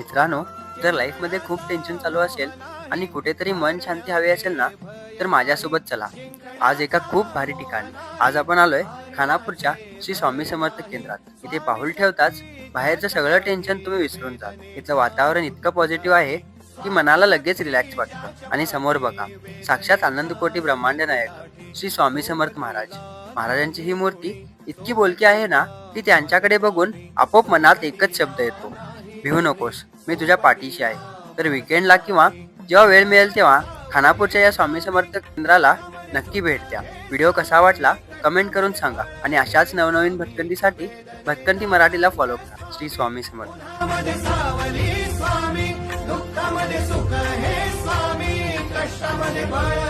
मित्रांनो, जर लाईफमध्ये खूप टेन्शन चालू असेल आणि कुठेतरी मन शांती हवी असेल ना, तर माझ्यासोबत चला. आज एका खूप भारी ठिकाणी. आज आपण आलोय खानापूरच्या श्री स्वामी समर्थ केंद्रात. इथे पाऊल ठेवताच बाहेरचं सगळं टेन्शन तुम्ही विसरून जाल. इथलं वातावरण इतकं पॉझिटिव्ह आहे की मनाला लगेच रिलॅक्स वाटतं. आणि समोर बघा, साक्षात आनंदकोटी ब्रह्मांड नायक श्री स्वामी समर्थ महाराज. महाराजांची ही मूर्ती इतकी बोलकी आहे ना, की त्यांच्याकडे बघून आपोआप मनात एकच शब्द येतो, भिवू नकोस, मी तुझ्या पाठीशी आहे. तर विकेंडला किंवा जेव्हा वेळ मिळेल तेव्हा खानापूरच्या या स्वामी समर्थ केंद्राला नक्की भेट द्या. व्हिडिओ कसा वाटला कमेंट करून सांगा आणि अशाच नवनवीन भटकंतीसाठी भटकंती मराठीला फॉलो करा. श्री स्वामी समर्थ. दुःखामध्ये सुख हे स्वामी, कष्टामध्ये बळ